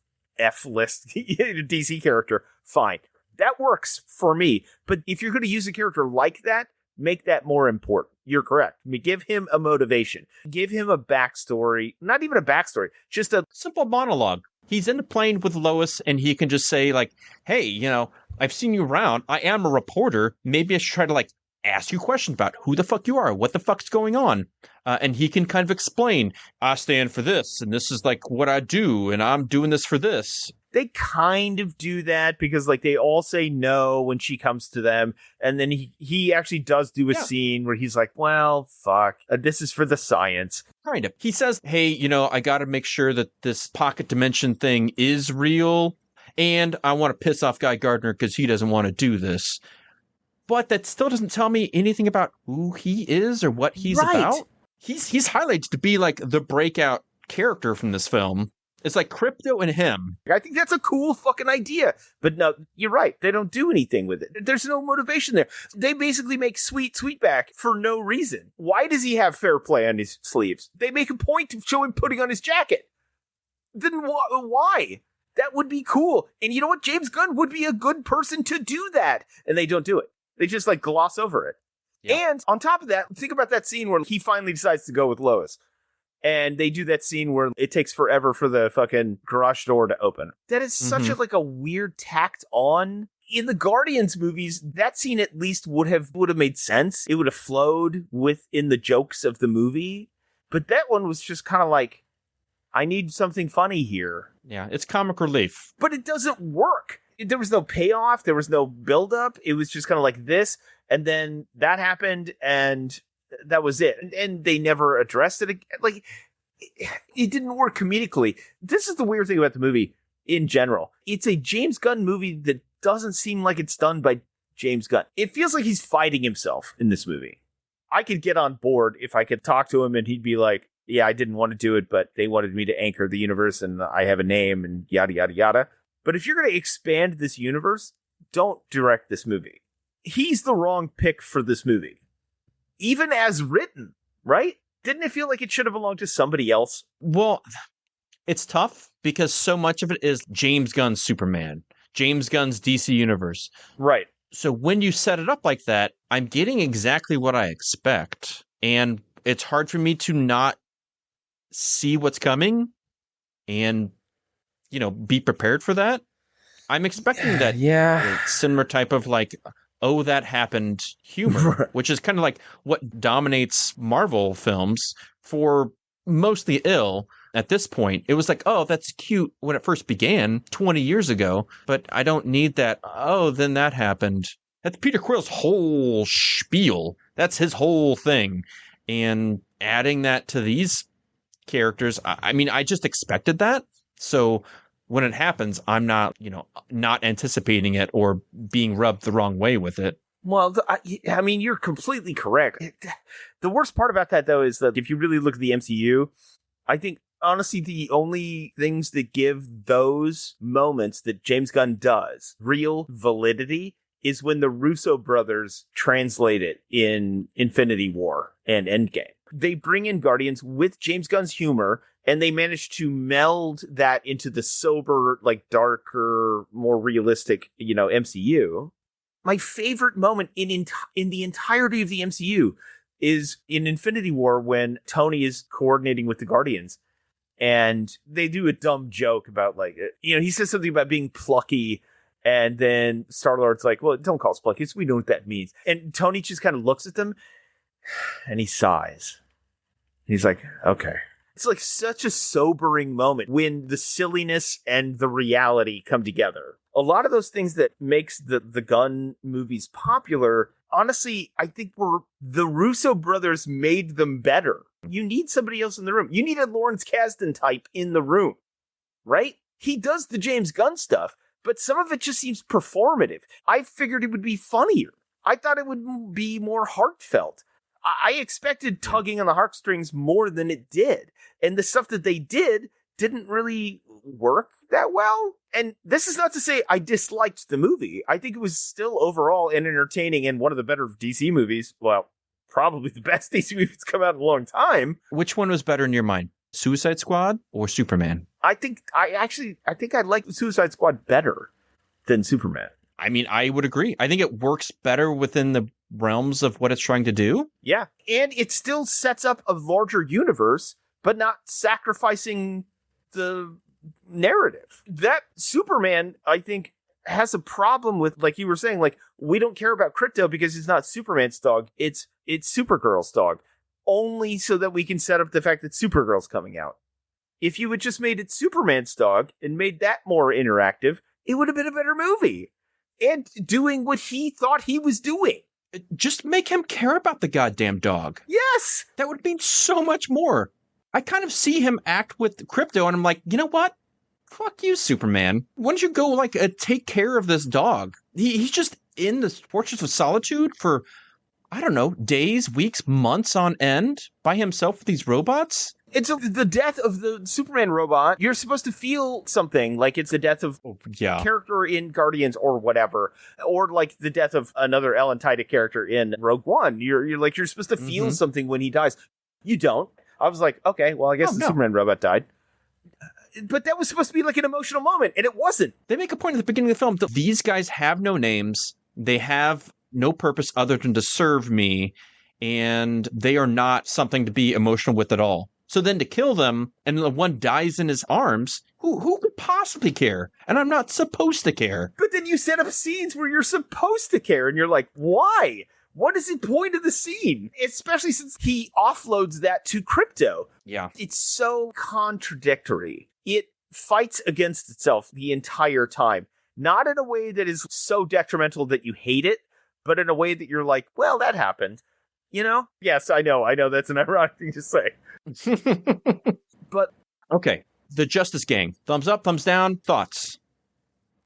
list DC character. Fine. That works for me. But if you're going to use a character like that, make that more important. You're correct. I mean, give him a motivation. Give him a backstory. Not even a backstory, just a simple monologue. He's in the plane with Lois, and he can just say, like, hey, you know, I've seen you around. I am a reporter. Maybe I should try to, like, ask you questions about who the fuck you are, what the fuck's going on. And he can kind of explain, I stand for this, and this is, like, what I do, and I'm doing this for this. They kind of do that because, like, they all say no when she comes to them. And then he actually does do a scene where he's like, well, fuck, this is for the science. Kind of. He says, hey, you know, I got to make sure that this pocket dimension thing is real. And I want to piss off Guy Gardner because he doesn't want to do this. But that still doesn't tell me anything about who he is or what he's about. He's highlighted to be, like, the breakout character from this film. It's like Crypto and him. I think that's a cool fucking idea. But no, you're right. They don't do anything with it. There's no motivation there. They basically make Sweetback for no reason. Why does he have fair play on his sleeves? They make a point to show him putting on his jacket. Then why? That would be cool. And you know what? James Gunn would be a good person to do that. And they don't do it. They just, like, gloss over it. Yeah. And on top of that, think about that scene where he finally decides to go with Lois. And they do that scene where it takes forever for the fucking garage door to open. That is such a weird tacked on. In the Guardians movies, that scene at least would have made sense. It would have flowed within the jokes of the movie. But that one was just kind of like, I need something funny here. Yeah, it's comic relief. But it doesn't work. There was no payoff. There was no buildup. It was just kind of like this. And then that happened, and that was it. And they never addressed it again. Like, it didn't work comedically. This is the weird thing about the movie in general. It's a James Gunn movie that doesn't seem like it's done by James Gunn. It feels like he's fighting himself in this movie. I could get on board if I could talk to him and he'd be like, yeah, I didn't want to do it, but they wanted me to anchor the universe and I have a name and yada, yada, yada. But if you're going to expand this universe, don't direct this movie. He's the wrong pick for this movie. Even as written, right? Didn't it feel like it should have belonged to somebody else? Well, it's tough because so much of it is James Gunn's Superman, James Gunn's DC Universe. Right. So when you set it up like that, I'm getting exactly what I expect. And it's hard for me to not see what's coming and, you know, be prepared for that. I'm expecting that similar type of, like, oh, that happened humor, which is kind of like what dominates Marvel films for mostly ill at this point. It was like, oh, that's cute when it first began 20 years ago, but I don't need that. Oh, then that happened. That's Peter Quill's whole spiel. That's his whole thing. And adding that to these characters, I mean, I just expected that. So when it happens, I'm not, not anticipating it or being rubbed the wrong way with it. Well, I mean, you're completely correct. The worst part about that, though, is that if you really look at the MCU, I think, honestly, the only things that give those moments that James Gunn does real validity is when the Russo brothers translate it in Infinity War and Endgame. They bring in Guardians with James Gunn's humor, and they manage to meld that into the sober, like, darker, more realistic, MCU. My favorite moment in the entirety of the MCU is in Infinity War when Tony is coordinating with the Guardians. And they do a dumb joke about, like, he says something about being plucky. And then Star-Lord's like, well, don't call us plucky. We know what that means. And Tony just kind of looks at them and he sighs. He's like, okay. It's like such a sobering moment when the silliness and the reality come together. A lot of those things that makes the Gunn movies popular, honestly, I think the Russo brothers made them better. You need somebody else in the room. You need a Lawrence Kasdan type in the room, right? He does the James Gunn stuff, but some of it just seems performative. I figured it would be funnier. I thought it would be more heartfelt. I expected tugging on the heartstrings more than it did. And the stuff that they didn't really work that well. And this is not to say I disliked the movie. I think it was still overall an entertaining and one of the better DC movies. Well, probably the best DC movie that's come out in a long time. Which one was better in your mind? Suicide Squad or Superman? I think I like Suicide Squad better than Superman. I mean, I would agree. I think it works better within the realms of what it's trying to do. Yeah. And it still sets up a larger universe, but not sacrificing the narrative. That Superman, I think, has a problem with, like you were saying, like, we don't care about Crypto because it's not Superman's dog. It's Supergirl's dog. Only so that we can set up the fact that Supergirl's coming out. If you had just made it Superman's dog and made that more interactive, it would have been a better movie. And doing what he thought he was doing. Just make him care about the goddamn dog. Yes! That would mean so much more. I kind of see him act with Crypto, and I'm like, you know what? Fuck you, Superman. Why don't you go, like, take care of this dog? He's just in the Fortress of Solitude for, I don't know, days, weeks, months on end by himself with these robots? It's the death of the Superman robot. You're supposed to feel something, like it's the death of character in Guardians or whatever, or like the death of another Ellen Tida character in Rogue One. You're supposed to feel something when he dies. You don't. I was like, okay, well, I guess the Superman robot died. But that was supposed to be like an emotional moment, and it wasn't. They make a point at the beginning of the film that these guys have no names. They have no purpose other than to serve me, and they are not something to be emotional with at all. So then to kill them, and the one dies in his arms, who could possibly care? And I'm not supposed to care. But then you set up scenes where you're supposed to care, and you're like, why? What is the point of the scene? Especially since he offloads that to Crypto. Yeah. It's so contradictory. It fights against itself the entire time. Not in a way that is so detrimental that you hate it, but in a way that you're like, well, that happened. You know? Yes, I know that's an ironic thing to say. But okay, the Justice Gang. Thumbs up, thumbs down, thoughts?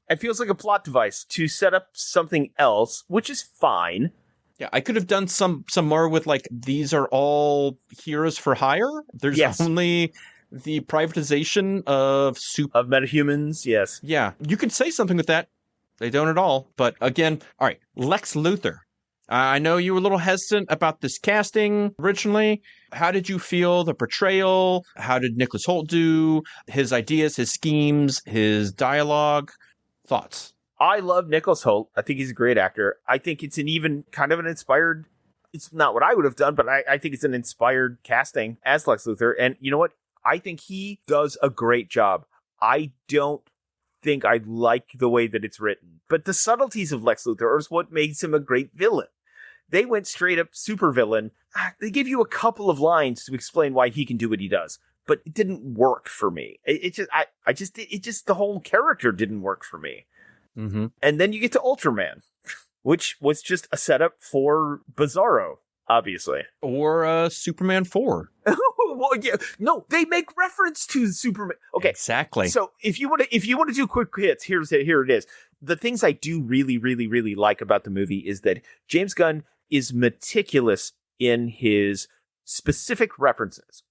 It feels like a plot device to set up something else, which is fine. Yeah, I could have done some more with, like, these are all heroes for hire. There's only the privatization of metahumans, yes. Yeah, you could say something with that. They don't at all. But again, all right, Lex Luthor. I know you were a little hesitant about this casting originally. How did you feel the portrayal? How did Nicholas Hoult do? His ideas, his schemes, his dialogue? Thoughts? I love Nicholas Hoult. I think he's a great actor. I think it's it's not what I would have done, but I think it's an inspired casting as Lex Luthor. And you know what? I think he does a great job. I don't think I like the way that it's written, but the subtleties of Lex Luthor is what makes him a great villain. They went straight up supervillain. They give you a couple of lines to explain why he can do what he does, but it didn't work for me. The whole character didn't work for me. Mm-hmm. And then you get to Ultraman, which was just a setup for Bizarro, obviously. Or Superman 4. Well, yeah, no, they make reference to Superman. Okay, exactly. So if you want to do quick hits, here it is. The things I do really, really, really like about the movie is that James Gunn is meticulous in his specific references.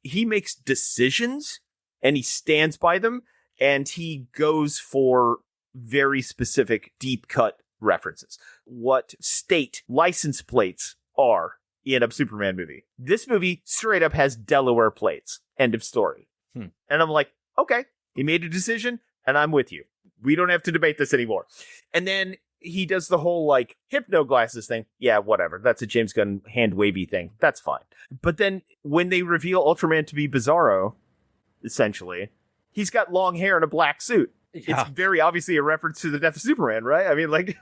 He makes decisions and he stands by them, and he goes for very specific deep cut references. What state license plates are in a Superman movie. This movie straight up has Delaware plates. End of story. And I'm like, okay, he made a decision and I'm with you. We don't have to debate this anymore. And then he does the whole like hypno glasses thing. Yeah, whatever. That's a James Gunn hand wavy thing. That's fine. But then when they reveal Ultraman to be Bizarro, essentially, he's got long hair and a black suit. Yeah. It's very obviously a reference to the death of Superman, right? I mean, like,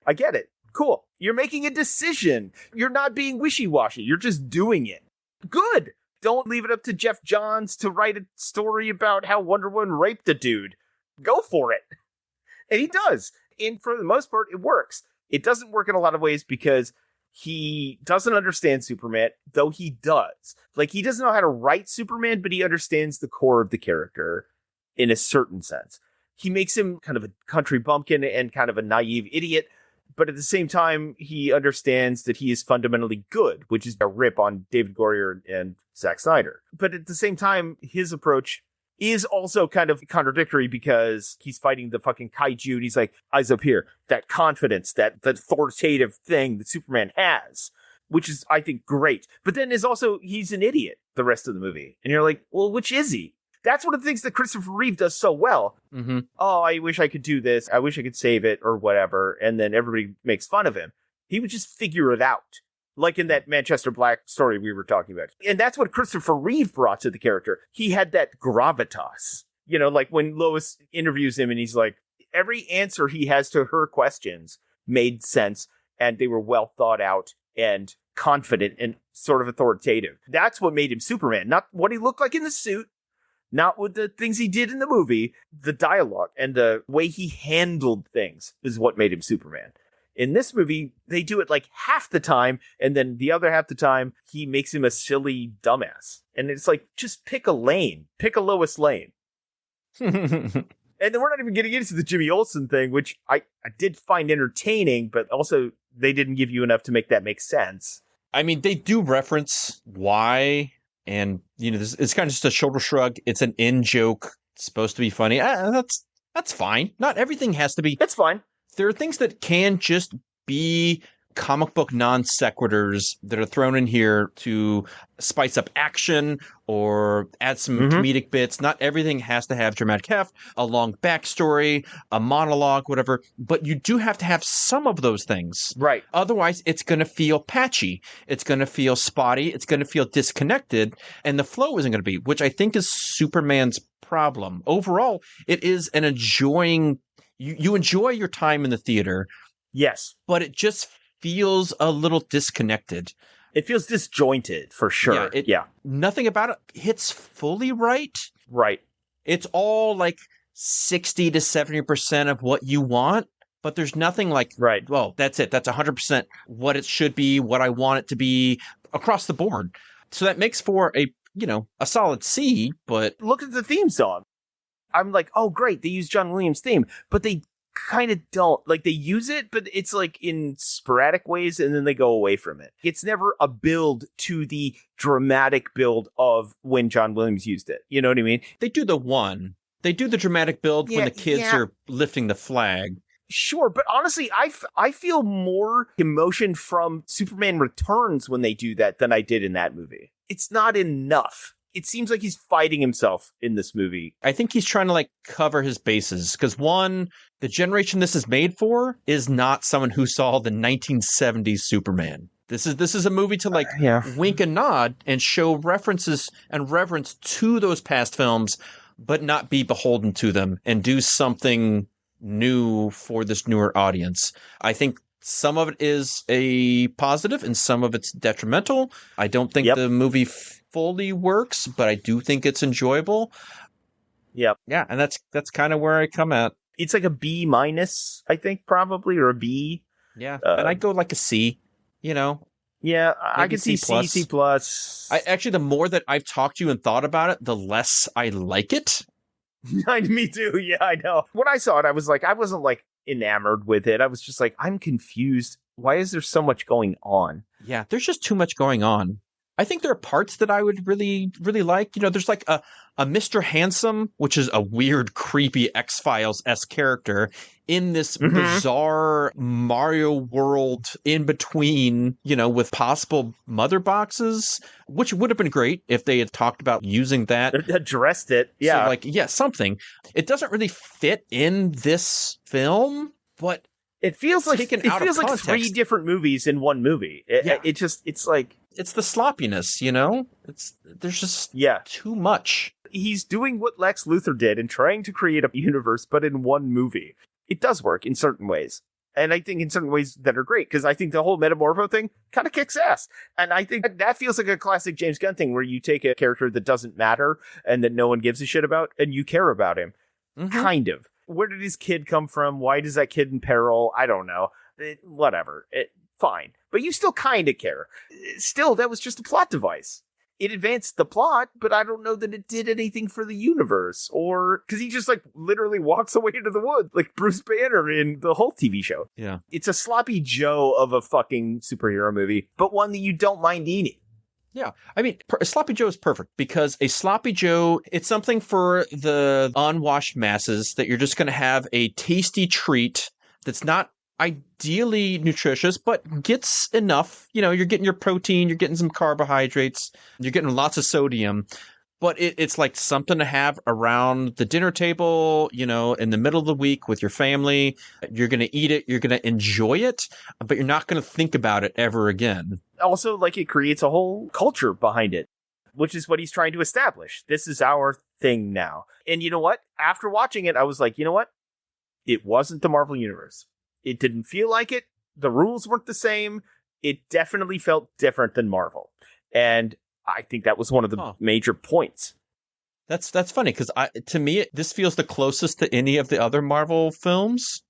I get it. Cool. You're making a decision. You're not being wishy-washy. You're just doing it. Good. Don't leave it up to Jeff Johns to write a story about how Wonder Woman raped a dude. Go for it. And he does. And for the most part, it works. It doesn't work in a lot of ways because he doesn't understand Superman, though he does. Like, he doesn't know how to write Superman, but he understands the core of the character in a certain sense. He makes him kind of a country bumpkin and kind of a naive idiot, but at the same time, he understands that he is fundamentally good, which is a rip on David Goyer and Zack Snyder. But at the same time, his approach is also kind of contradictory because he's fighting the fucking kaiju and he's like, eyes up here, that confidence, that authoritative thing that Superman has, which is, I think, great. But then is also, he's an idiot the rest of the movie. And you're like, well, which is he? That's one of the things that Christopher Reeve does so well. Mm-hmm. Oh, I wish I could do this. I wish I could save it or whatever. And then everybody makes fun of him. He would just figure it out. Like in that Manchester Black story we were talking about. And that's what Christopher Reeve brought to the character. He had that gravitas. You know, like when Lois interviews him and he's like, every answer he has to her questions made sense. And they were well thought out and confident and sort of authoritative. That's what made him Superman. Not what he looked like in the suit. Not with the things he did in the movie. The dialogue and the way he handled things is what made him Superman. In this movie, they do it like half the time, and then the other half the time, he makes him a silly dumbass. And it's like, just pick a lane. Pick a Lois Lane. And then we're not even getting into the Jimmy Olsen thing, which I did find entertaining, but also they didn't give you enough to make that make sense. I mean, they do reference why, and, you know, it's kind of just a shoulder shrug. It's an in-joke. It's supposed to be funny. That's fine. Not everything has to be. It's fine. There are things that can just be comic book non sequiturs that are thrown in here to spice up action or add some comedic bits. Not everything has to have dramatic heft, a long backstory, a monologue, whatever. But you do have to have some of those things. Right. Otherwise, it's going to feel patchy. It's going to feel spotty. It's going to feel disconnected. And the flow isn't going to be, which I think is Superman's problem. Overall, it is an enjoying... You enjoy your time in the theater. Yes. But it just feels a little disconnected. It feels disjointed, for sure. Yeah. Nothing about it hits fully right. Right. It's all like 60 to 70% of what you want, but there's nothing like, right. Well, that's it. That's 100% what it should be, what I want it to be across the board. So that makes for a solid C, but... Look at the theme song. I'm like, oh, great, they use John Williams' theme, but they kind of don't. Like, they use it, but it's like in sporadic ways, and then they go away from it. It's never a build to the dramatic build of when John Williams used it. You know what I mean? They do the dramatic build when the kids are lifting the flag. Sure, but honestly, I feel more emotion from Superman Returns when they do that than I did in that movie. It's not enough. It seems like he's fighting himself in this movie. I think he's trying to cover his bases because one, the generation this is made for is not someone who saw the 1970s Superman. This is a movie to wink and nod and show references and reverence to those past films, but not be beholden to them and do something new for this newer audience. I think some of it is a positive and some of it's detrimental. I don't think the movie fully works, but I do think it's enjoyable. Yep. Yeah, and that's kind of where I come at. It's like a B-, I think, probably, or a B. Yeah, and I go like a C, Yeah, I can see C+. C+. Actually, the more that I've talked to you and thought about it, the less I like it. Me too, yeah, I know. When I saw it, I wasn't enamored with it. I was just like, I'm confused. Why is there so much going on? Yeah, there's just too much going on. I think there are parts that I would really, really like. There's like a Mr. Handsome, which is a weird, creepy X-Files-esque character in this bizarre Mario world in between, with possible mother boxes, which would have been great if they had talked about using that. Addressed it. Yeah. So something. It doesn't really fit in this film, but it feels like context. 3 different movies in one movie. It's like... It's the sloppiness, there's just too much. He's doing what Lex Luthor did and trying to create a universe, but in one movie. It does work in certain ways. And I think in certain ways that are great, because I think the whole Metamorpho thing kind of kicks ass. And I think that feels like a classic James Gunn thing where you take a character that doesn't matter and that no one gives a shit about and you care about him. Kind of. Where did his kid come from? Why is that kid in peril? I don't know. Whatever. Fine. But you still kind of care. Still, that was just a plot device. It advanced the plot, but I don't know that it did anything for the universe. Or, because he just, like, literally walks away into the woods, like Bruce Banner in the whole TV show. Yeah. It's a sloppy Joe of a fucking superhero movie, but one that you don't mind eating. Yeah. I mean, Sloppy Joe is perfect because a Sloppy Joe, it's something for the unwashed masses that you're just going to have a tasty treat that's not ideally nutritious, but gets enough. You know, you're getting your protein, you're getting some carbohydrates, you're getting lots of sodium, but it's like something to have around the dinner table, you know, in the middle of the week with your family. You're going to eat it, you're going to enjoy it, but you're not going to think about it ever again. Also, like, it creates a whole culture behind it, which is what he's trying to establish. This is our thing now. And you know what? After watching it, I was like, you know what? It wasn't the Marvel Universe. It didn't feel like it. The rules weren't the same. It definitely felt different than Marvel. And I think that was one of the major points. That's funny, because to me, this feels the closest to any of the other Marvel films.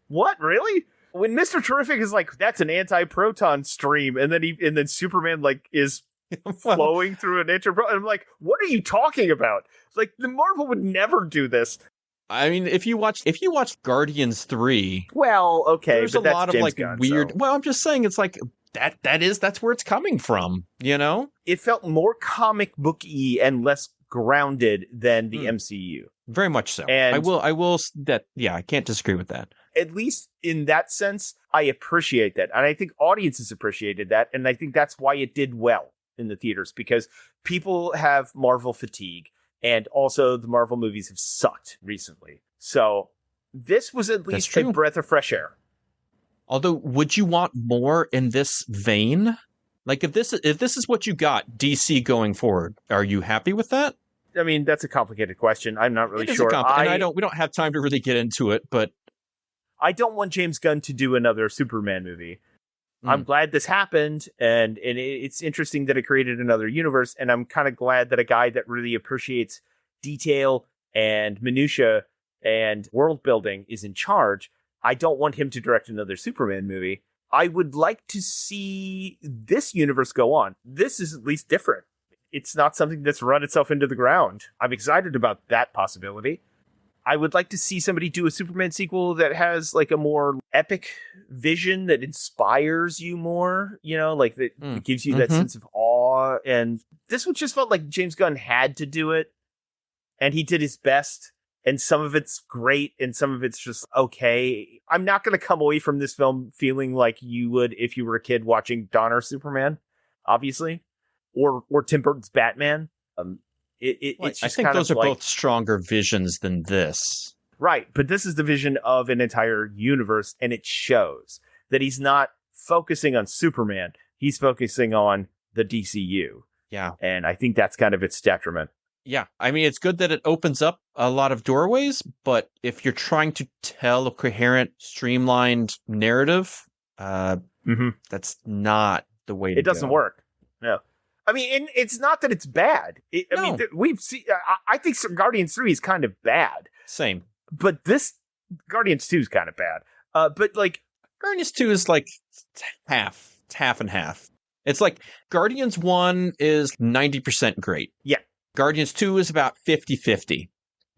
What? Really? When Mr. Terrific is like, that's an anti-proton stream, and then Superman, like, is flowing through an anti-proton, I'm like, what are you talking about? Like, the Marvel would never do this. I mean, if you watch Guardians 3, well, okay, there's but a that's lot of James like Gunn, weird. so. Well, I'm just saying, it's like that's where it's coming from. You know, it felt more comic book-y and less grounded than the MCU. Very much so. And I will that. Yeah, I can't disagree with that. At least in that sense, I appreciate that, and I think audiences appreciated that, and I think that's why it did well in the theaters, because people have Marvel fatigue. And also, the Marvel movies have sucked recently. So, this was at least a breath of fresh air. Although, would you want more in this vein? Like, if this is what you got, DC going forward, are you happy with that? I mean, that's a complicated question. I'm not really sure. And we don't have time to really get into it, but I don't want James Gunn to do another Superman movie. I'm glad this happened, and it's interesting that it created another universe, and I'm kind of glad that a guy that really appreciates detail and minutia and world building is in charge. I don't want him to direct another Superman movie. I would like to see this universe go on. This is at least different. It's not something that's run itself into the ground. I'm excited about that possibility. I would like to see somebody do a Superman sequel that has like a more epic vision that inspires you more, you know, like that gives you that sense of awe. And this one just felt like James Gunn had to do it, and he did his best. And some of it's great, and some of it's just okay. I'm not going to come away from this film feeling like you would if you were a kid watching Donner Superman, obviously, or Tim Burton's Batman. It's just I think those are both stronger visions than this. Right, but this is the vision of an entire universe, and it shows that he's not focusing on Superman. He's focusing on the DCU. Yeah. And I think that's kind of its detriment. Yeah. I mean, it's good that it opens up a lot of doorways, but if you're trying to tell a coherent, streamlined narrative, that's not the way to go. It doesn't work. No. I mean, and it's not that it's bad. I mean, we've seen. I think Guardians 3 is kind of bad. Same. But this Guardians 2 is kind of bad. But like Guardians 2 is like half and half. It's like Guardians 1 is 90% great. Yeah. Guardians 2 is about 50-50.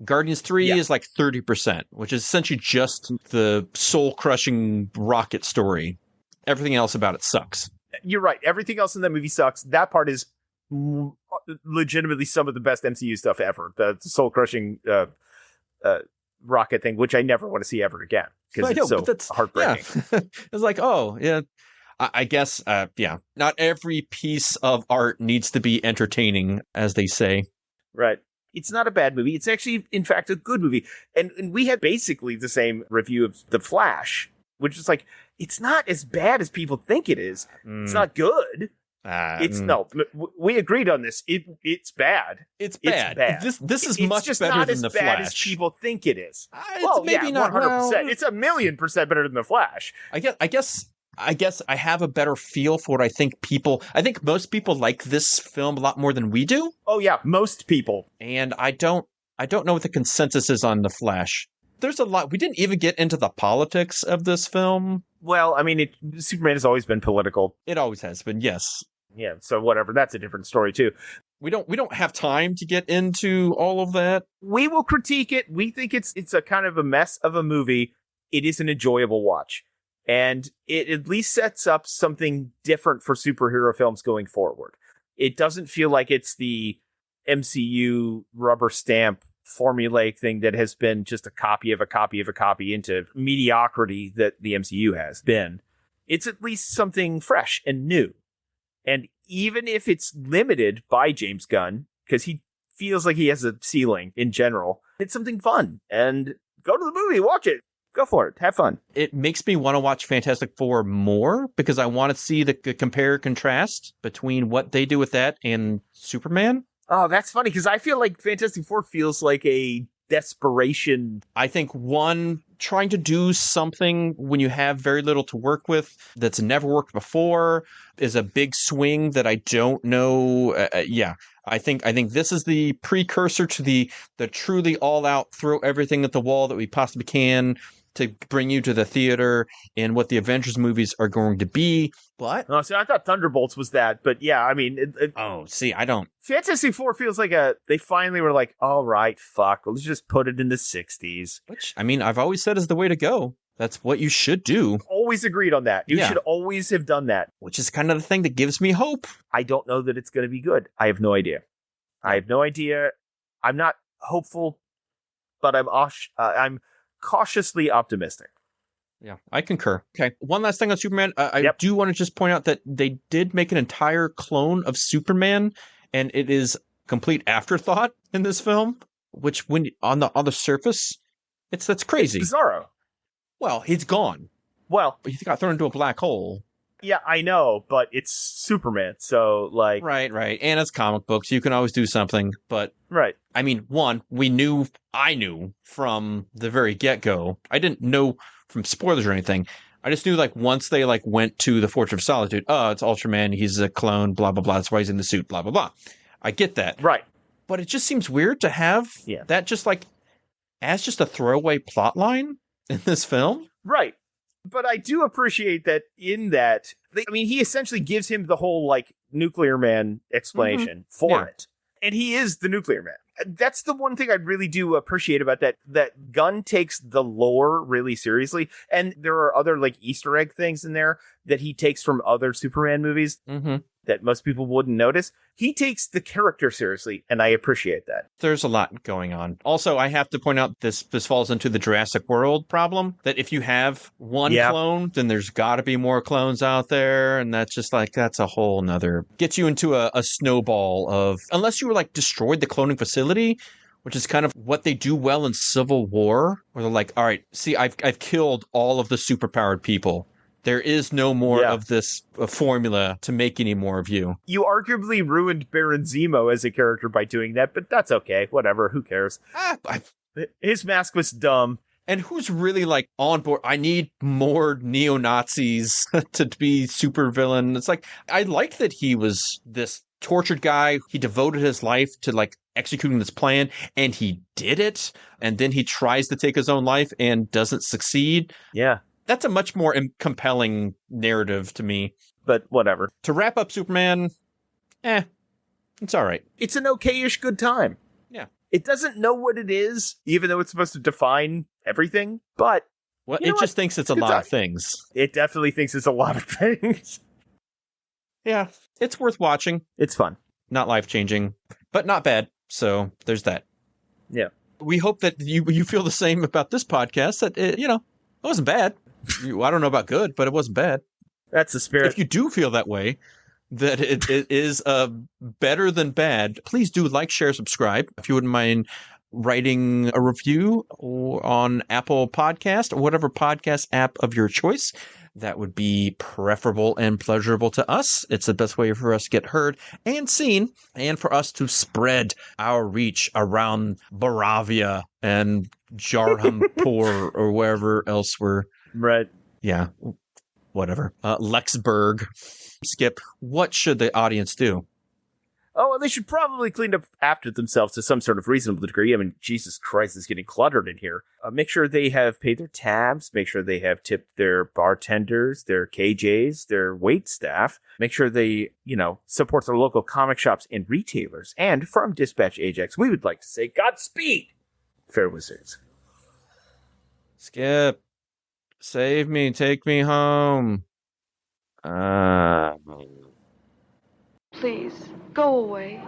Guardians 3 is like 30%, which is essentially just the soul-crushing rocket story. Everything else about it sucks. You're right. Everything else in that movie sucks. That part is legitimately some of the best MCU stuff ever. The soul-crushing rocket thing, which I never want to see ever again because it's so heartbreaking. Yeah. It's like, oh, yeah. I guess, not every piece of art needs to be entertaining, as they say. Right. It's not a bad movie. It's actually, in fact, a good movie. And we had basically the same review of The Flash, which is like, it's not as bad as people think it is. It's not good. It's we agreed on this. It's bad. It's bad. This is much just better not than as The bad Flash. as people think it is. It's maybe not 100%. well, It's 1,000,000% better than The Flash. I guess I have a better feel for what I think most people like this film a lot more than we do. Oh yeah, most people. And I don't know what the consensus is on The Flash. There's a lot. We didn't even get into the politics of this film. Well, I mean, Superman has always been political. It always has been, yes. Yeah, so whatever. That's a different story too. We don't have time to get into all of that. We will critique it. We think it's a kind of a mess of a movie. It is an enjoyable watch. And it at least sets up something different for superhero films going forward. It doesn't feel like it's the MCU rubber stamp formulaic thing that has been just a copy of a copy of a copy into mediocrity that the MCU has been. It's at least something fresh and new. And even if it's limited by James Gunn, because he feels like he has a ceiling in general, it's something fun. And go to the movie, watch it. Go for it. Have fun. It makes me want to watch Fantastic Four more because I want to see the compare contrast between what they do with that and Superman. Oh, that's funny because I feel like Fantastic Four feels like a desperation. I think trying to do something when you have very little to work with that's never worked before is a big swing that I don't know. I think this is the precursor to the truly all out throw everything at the wall that we possibly can to bring you to the theater and what the Avengers movies are going to be. But I thought Thunderbolts was that, but yeah, I mean, I don't. Fantastic Four feels like they finally were like, all right, fuck, let's just put it in the 60s. Which, I mean, I've always said is the way to go. That's what you should do. Always agreed on that. You should always have done that. Which is kind of the thing that gives me hope. I don't know that it's going to be good. I have no idea. I'm not hopeful, but I'm cautiously optimistic. Yeah, I concur. Okay, one last thing on Superman. I do want to just point out that they did make an entire clone of Superman, and it is complete afterthought in this film. Which, when on the surface, that's crazy. It's bizarro. Well, he's gone. Well, he got thrown into a black hole. Yeah, I know, but it's Superman, so like... Right, and it's comic books, you can always do something, but... Right. I mean, I knew from the very get-go, I didn't know from spoilers or anything, I just knew, like, once they, like, went to the Fortress of Solitude, it's Ultraman, he's a clone, blah, blah, blah, that's why he's in the suit, blah, blah, blah. I get that. Right. But it just seems weird to have that just, like, as just a throwaway plot line in this film. Right. But I do appreciate that in that, I mean, he essentially gives him the whole, like, nuclear man explanation for it. And he is the nuclear man. That's the one thing I really do appreciate about that Gunn takes the lore really seriously. And there are other, like, Easter egg things in there that he takes from other Superman movies that most people wouldn't notice. He takes the character seriously, and I appreciate that. There's a lot going on. Also, I have to point out this falls into the Jurassic World problem, that if you have one clone, then there's got to be more clones out there, and that's just like, that's a whole nother... Gets you into a snowball of... Unless you were, like, destroyed the cloning facility, which is kind of what they do well in Civil War, where they're like, all right, see, I've killed all of the superpowered people. There is no more of this formula to make any more of you. You arguably ruined Baron Zemo as a character by doing that, but that's okay. Whatever. Who cares? His mask was dumb. And who's really, like, on board? I need more neo-Nazis to be supervillain. It's like, I like that he was this tortured guy. He devoted his life to, like, executing this plan, and he did it. And then he tries to take his own life and doesn't succeed. Yeah. That's a much more compelling narrative to me. But whatever. To wrap up Superman, it's all right. It's an okay-ish good time. Yeah. It doesn't know what it is, even though it's supposed to define everything, but... Well, it just thinks it's a lot of things. It definitely thinks it's a lot of things. Yeah, it's worth watching. It's fun. Not life-changing, but not bad. So there's that. Yeah. We hope that you feel the same about this podcast, that it wasn't bad. I don't know about good, but it wasn't bad. That's the spirit. If you do feel that way, that it is better than bad, please do like, share, subscribe. If you wouldn't mind writing a review on Apple Podcast or whatever podcast app of your choice, that would be preferable and pleasurable to us. It's the best way for us to get heard and seen, and for us to spread our reach around Baravia and Jarhampur or wherever else we're. Right. Yeah, whatever. Lexburg. Skip, what should the audience do? Oh, well, they should probably clean up after themselves to some sort of reasonable degree. I mean, Jesus Christ, it's getting cluttered in here. Make sure they have paid their tabs. Make sure they have tipped their bartenders, their KJs, their wait staff. Make sure they, support their local comic shops and retailers. And from Dispatch Ajax, we would like to say Godspeed, fair wizards. Skip, save me, take me home. Please, go away.